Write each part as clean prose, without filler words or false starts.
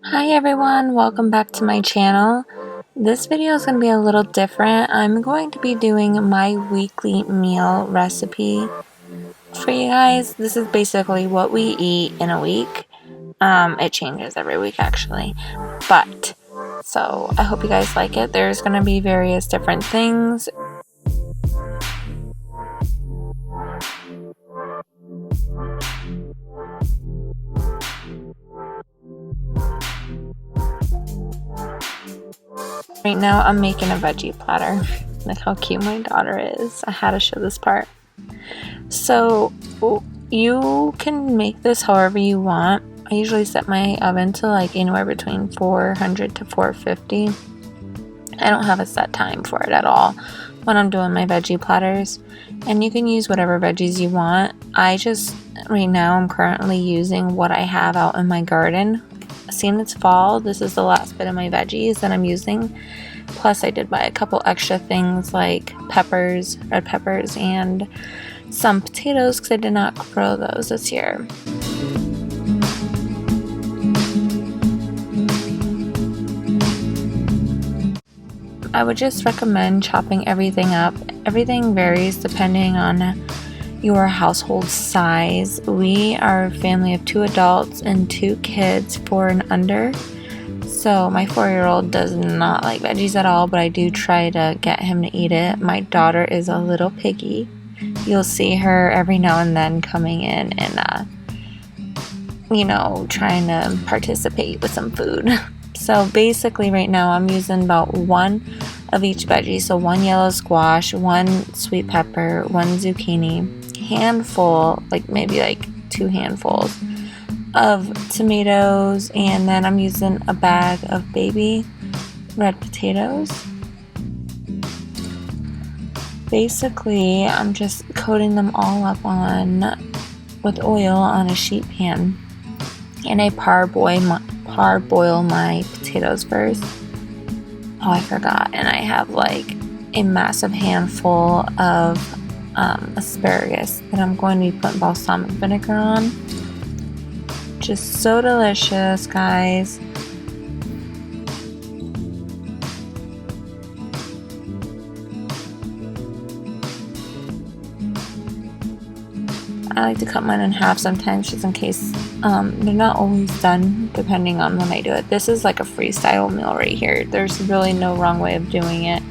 Hi everyone, welcome back to my channel. This video is going to be a little different. I'm going to be doing my weekly meal recipe for you guys. This is basically what we eat in a week. It changes every week actually, but so I hope you guys like it. There's going to be various different things. Right now I'm making a veggie platter. Look how cute my daughter is. I had to show this part. So you can make this however you want. I usually set my oven to like anywhere between 400 to 450. I don't have a set time for it at all when I'm doing my veggie platters, and you can use whatever veggies you want. Right now I'm currently using what I have out in my garden. Seeing it's fall, this is the last bit of my veggies that I'm using. Plus I did buy a couple extra things like peppers, red peppers, and some potatoes because I did not grow those this year. I would just recommend chopping everything up. Everything varies depending on your household size. We are a family of 2 adults and 2 kids, 4 and under. So my 4-year-old does not like veggies at all, but I do try to get him to eat it. My daughter is a little picky. You'll see her every now and then coming in and trying to participate with some food. So basically right now I'm using about 1 of each veggie. So 1 yellow squash, 1 sweet pepper, 1 zucchini, handful, maybe 2 handfuls of tomatoes, and then I'm using a bag of baby red potatoes. Basically, I'm just coating them all up with oil on a sheet pan, and I parboil my potatoes first. Oh, I forgot, and I have a massive handful of asparagus that I'm going to be putting balsamic vinegar on. Just so delicious, guys. I like to cut mine in half sometimes just in case. They're not always done depending on when I do it. This is like a freestyle meal right here. There's really no wrong way of doing it.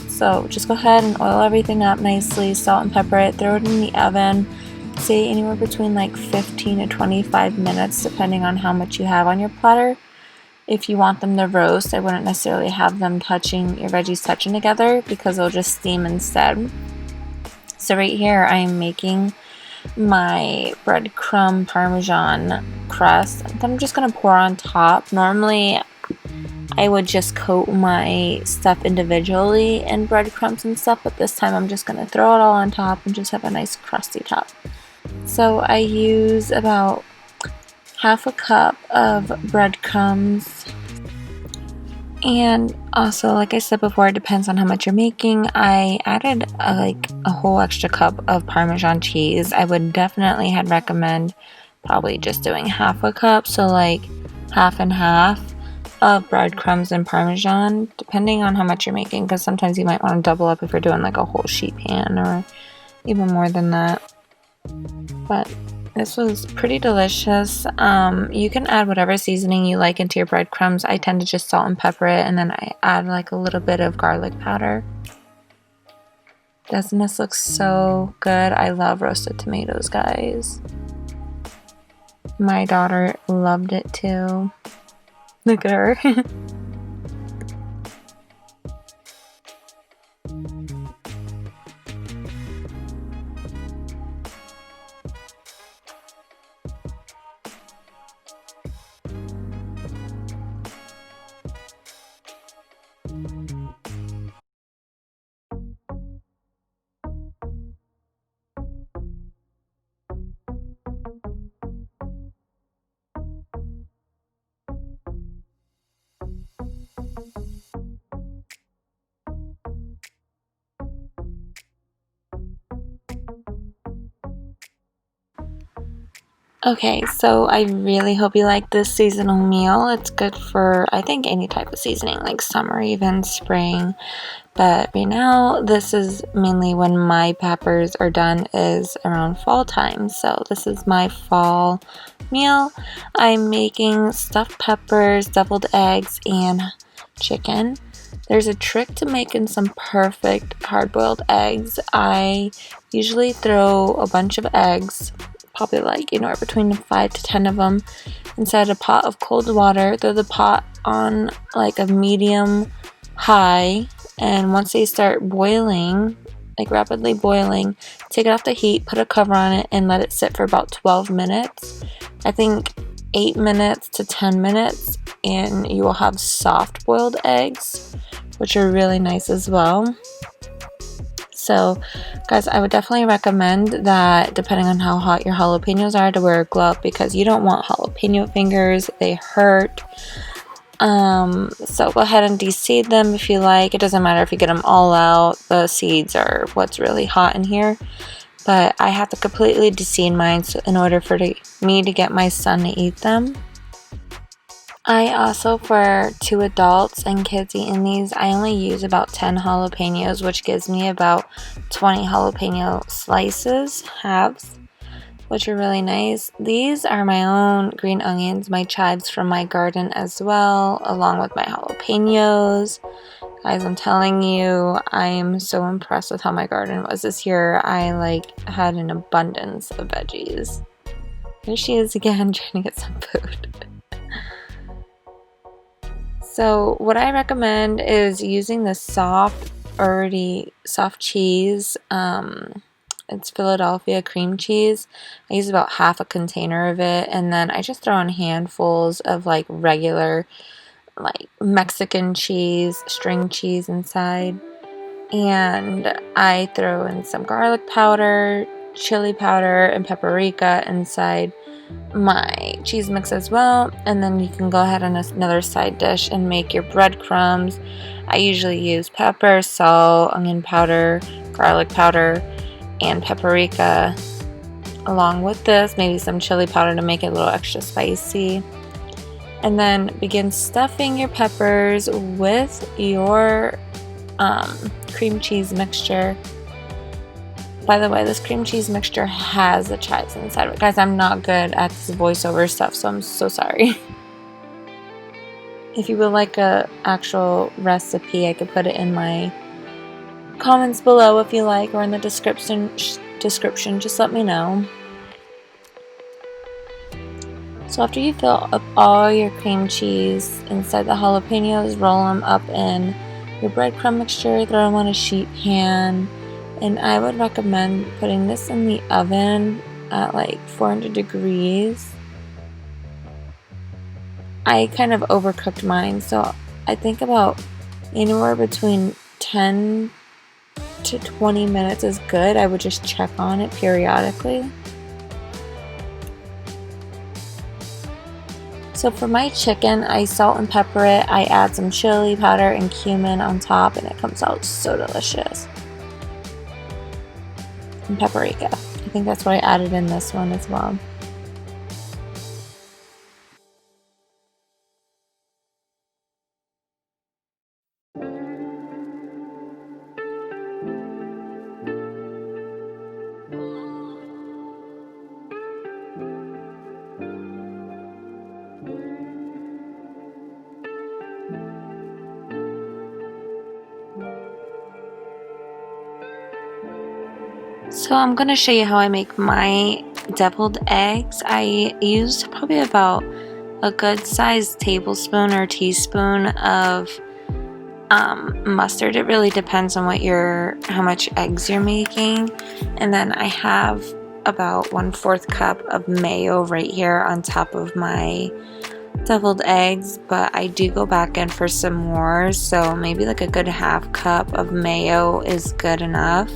So just go ahead and oil everything up nicely, salt and pepper it, throw it in the oven. Say anywhere between 15 to 25 minutes depending on how much you have on your platter. If you want them to roast, I wouldn't necessarily have them your veggies touching together because they'll just steam instead. So right here I am making my breadcrumb parmesan crust that I'm just going to pour on top. Normally I would just coat my stuff individually in breadcrumbs and stuff, but this time I'm just going to throw it all on top and just have a nice crusty top. So I use about half a cup of breadcrumbs, and also, like I said before, it depends on how much you're making. I added a whole extra cup of Parmesan cheese. I would definitely recommend probably just doing half a cup, so half and half of breadcrumbs and Parmesan, depending on how much you're making, because sometimes you might want to double up if you're doing a whole sheet pan or even more than that. But this was pretty delicious. You can add whatever seasoning you like into your breadcrumbs. I tend to just salt and pepper it, and then I add a little bit of garlic powder. Doesn't this look so good? I love roasted tomatoes, guys. My daughter loved it too. Look at her. Okay, so I really hope you like this seasonal meal. It's good for, I think, any type of seasoning, like summer, even spring. But right now, this is mainly when my peppers are done, is around fall time. So this is my fall meal. I'm making stuffed peppers, deviled eggs, and chicken. There's a trick to making some perfect hard-boiled eggs. I usually throw a bunch of eggs, probably like anywhere between 5 to 10 of them, inside a pot of cold water. Throw the pot on like a medium high, and once they start boiling, like rapidly boiling, take it off the heat, put a cover on it, and let it sit for about 12 minutes. I think 8 minutes to 10 minutes, and you will have soft boiled eggs, which are really nice as well. So guys, I would definitely recommend that, depending on how hot your jalapenos are, to wear a glove, because you don't want jalapeno fingers. They hurt. So go ahead and de-seed them if you like. It doesn't matter if you get them all out. The seeds are what's really hot in here. But I have to completely de-seed mine in order for me to get my son to eat them. I also, for 2 adults and kids eating these, I only use about 10 jalapenos, which gives me about 20 jalapeno slices, halves, which are really nice. These are my own green onions, my chives from my garden as well, along with my jalapenos. Guys, I'm telling you, I am so impressed with how my garden was this year. I had an abundance of veggies. Here she is again, trying to get some food. So what I recommend is using the soft cheese. It's Philadelphia cream cheese. I use about half a container of it, and then I just throw in handfuls of like regular Mexican cheese, string cheese inside. And I throw in some garlic powder, chili powder, and paprika inside my cheese mix as well. And then you can go ahead on another side dish and make your breadcrumbs. I usually use pepper, salt, onion powder, garlic powder, and paprika along with this, maybe some chili powder to make it a little extra spicy. And then begin stuffing your peppers with your cream cheese mixture. By the way, this cream cheese mixture has the chives inside of it. Guys, I'm not good at this voiceover stuff, so I'm so sorry. If you would like a actual recipe, I could put it in my comments below if you like, or in the description, just let me know. So after you fill up all your cream cheese inside the jalapenos, roll them up in your breadcrumb mixture, throw them on a sheet pan, and I would recommend putting this in the oven at 400 degrees. I kind of overcooked mine, so I think about anywhere between 10 to 20 minutes is good. I would just check on it periodically. So for my chicken, I salt and pepper it. I add some chili powder and cumin on top, and it comes out so delicious. And paprika. I think that's what I added in this one as well. So I'm going to show you how I make my deviled eggs. I used probably about a good sized tablespoon or teaspoon of mustard. It really depends on how much eggs you're making. And then I have about 1/4 cup of mayo right here on top of my deviled eggs, but I do go back in for some more, so maybe a good half cup of mayo is good enough.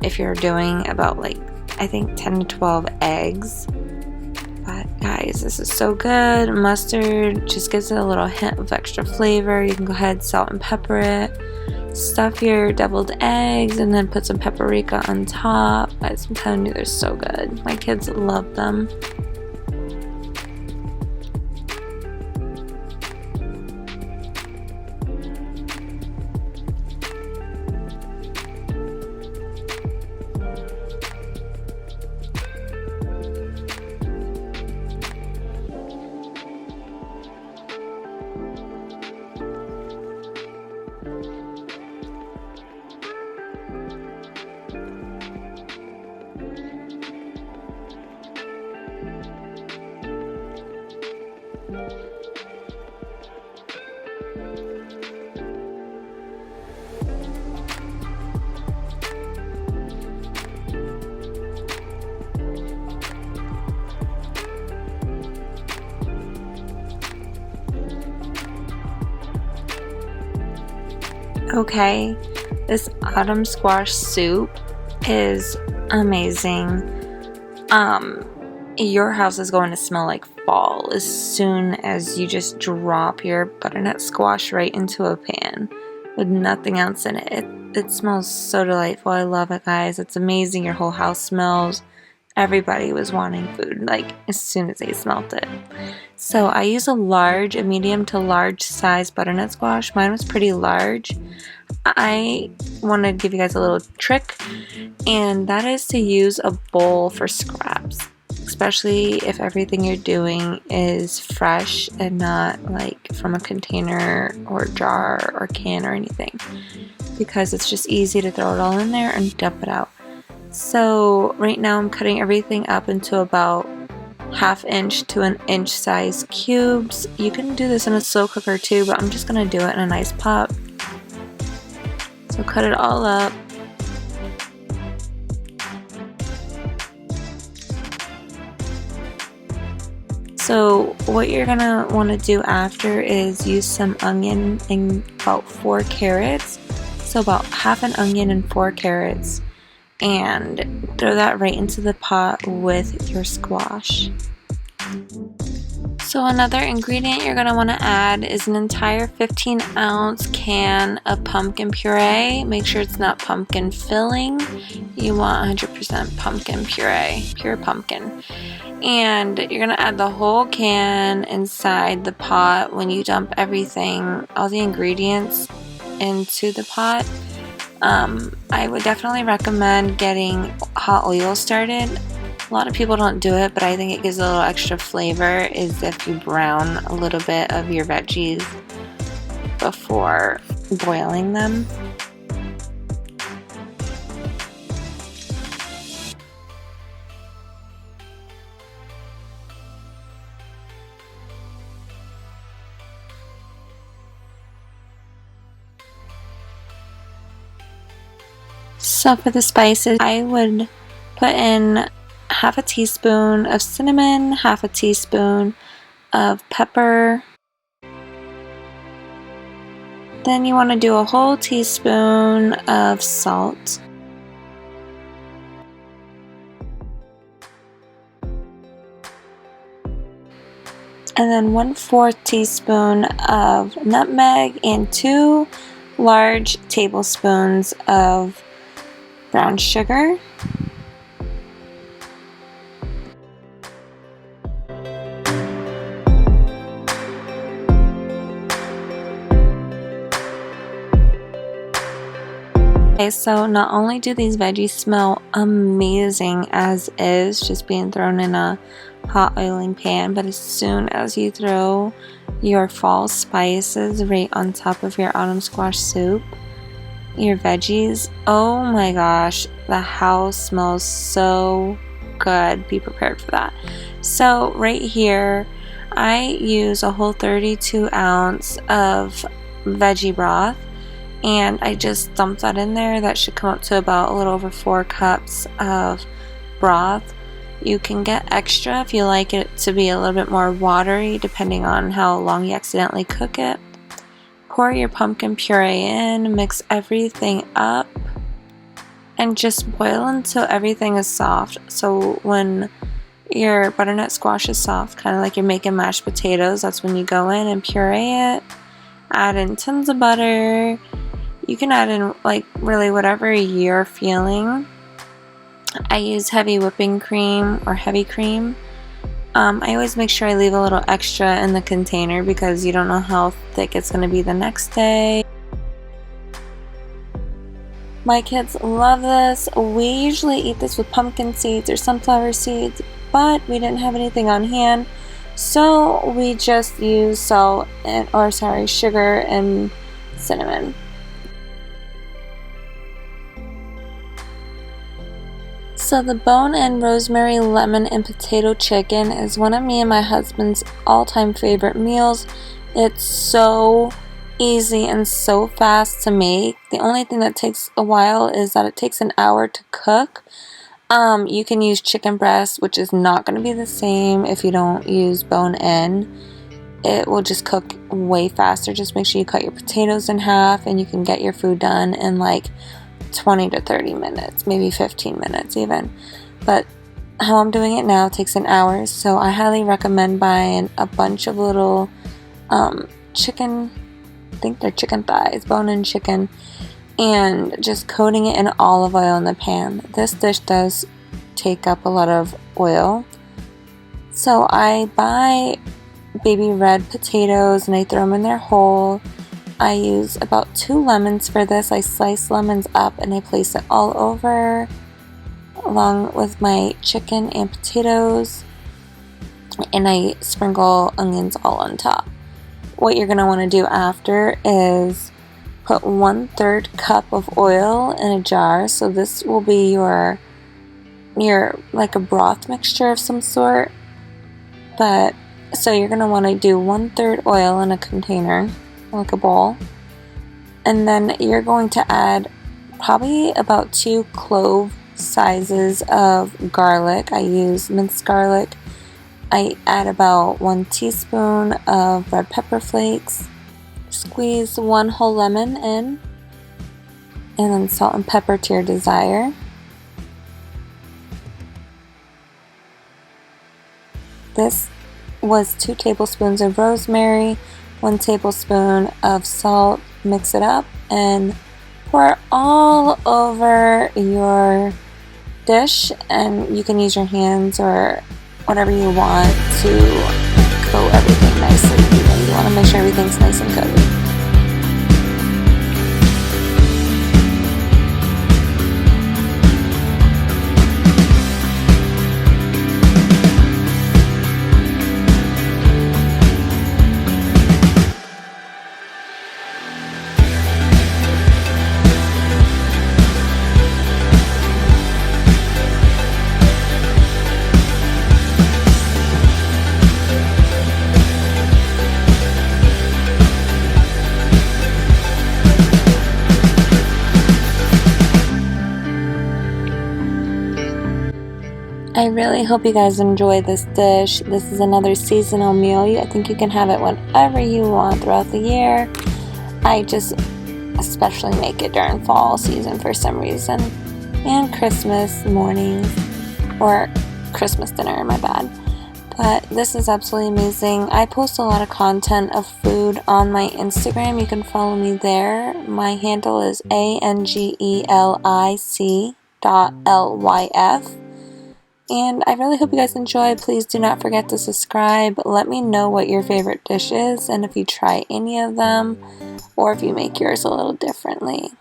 If you're doing about I think 10 to 12 eggs. But guys, this is so good. Mustard just gives it a little hint of extra flavor. You can go ahead, salt and pepper it. Stuff your deviled eggs and then put some paprika on top. I'm telling you, they're so good. My kids love them. Okay, this autumn squash soup is amazing. Your house is going to smell like fall as soon as you just drop your butternut squash right into a pan with nothing else in it. It smells so delightful. I love it, guys. It's amazing. Your whole house smells. Everybody was wanting food like as soon as they smelled it. So I use a medium to large size butternut squash. Mine was pretty large. I want to give you guys a little trick, and that is to use a bowl for scraps, especially if everything you're doing is fresh and not like from a container or jar or can or anything, because it's just easy to throw it all in there and dump it out. So right now I'm cutting everything up into about 1/2 inch to 1 inch size cubes. You can do this in a slow cooker too, but I'm just going to do it in a nice pot. So cut it all up. So what you're going to want to do after is use some onion and about 4 carrots. So about half an onion and 4 carrots. And throw that right into the pot with your squash. So another ingredient you're going to want to add is an entire 15-ounce can of pumpkin puree. Make sure it's not pumpkin filling. You want 100% pumpkin puree, pure pumpkin. And you're going to add the whole can inside the pot when you dump everything, all the ingredients into the pot. I would definitely recommend getting hot oil started. A lot of people don't do it, but I think it gives a little extra flavor is if you brown a little bit of your veggies before boiling them. So for the spices, I would put in 1/2 teaspoon of cinnamon, 1/2 teaspoon of pepper. Then you want to do a whole teaspoon of salt. And then 1/4 teaspoon of nutmeg and 2 large tablespoons of brown sugar. Okay, so not only do these veggies smell amazing as is, just being thrown in a hot oiling pan, but as soon as you throw your fall spices right on top of your autumn squash soup, your veggies, oh my gosh, the house smells so good. Be prepared for that. So right here, I use a whole 32 ounce of veggie broth, and I just dumped that in there. That should come up to about a little over 4 cups of broth. You can get extra if you like it to be a little bit more watery, depending on how long you accidentally cook it. Pour your pumpkin puree in, mix everything up, and just boil until everything is soft. So when your butternut squash is soft, kind of like you're making mashed potatoes, that's when you go in and puree it. Add in tons of butter. You can add in like really whatever you're feeling. I use heavy whipping cream or heavy cream. I always make sure I leave a little extra in the container because you don't know how thick it's going to be the next day. My kids love this. We usually eat this with pumpkin seeds or sunflower seeds, but we didn't have anything on hand, so we just use salt and, sugar and cinnamon. So the bone-in rosemary, lemon, and potato chicken is one of me and my husband's all-time favorite meals. It's so easy and so fast to make. The only thing that takes a while is that it takes an hour to cook. You can use chicken breast, which is not going to be the same if you don't use bone-in. It will just cook way faster. Just make sure you cut your potatoes in half and you can get your food done in like 20 to 30 minutes, maybe 15 minutes even. But how I'm doing it now takes an hour, so I highly recommend buying a bunch of little chicken, I think they're chicken thighs, bone-in chicken, and just coating it in olive oil in the pan. This dish does take up a lot of oil, so I buy baby red potatoes and I throw them in there whole. I use about 2 lemons for this. I slice lemons up and I place it all over along with my chicken and potatoes, and I sprinkle onions all on top. What you're going to want to do after is put 1/3 cup of oil in a jar. So this will be your like a broth mixture of some sort. But so you're going to want to do 1/3 oil in a container, like a bowl, and then you're going to add probably about 2 clove sizes of garlic. I use minced garlic. I add about 1 teaspoon of red pepper flakes, squeeze 1 whole lemon in, and then salt and pepper to your desire. This was 2 tablespoons of rosemary, 1 tablespoon of salt. Mix it up and pour it all over your dish, and you can use your hands or whatever you want to coat everything nicely. You want to make sure everything's nice and coated. I really hope you guys enjoy this dish. This is another seasonal meal. I think you can have it whenever you want throughout the year. I just especially make it during fall season for some reason. And Christmas mornings, or Christmas dinner, my bad. But this is absolutely amazing. I post a lot of content of food on my Instagram. You can follow me there. My handle is angelic.lyf. And I really hope you guys enjoy. Please do not forget to subscribe. Let me know what your favorite dish is and if you try any of them or if you make yours a little differently.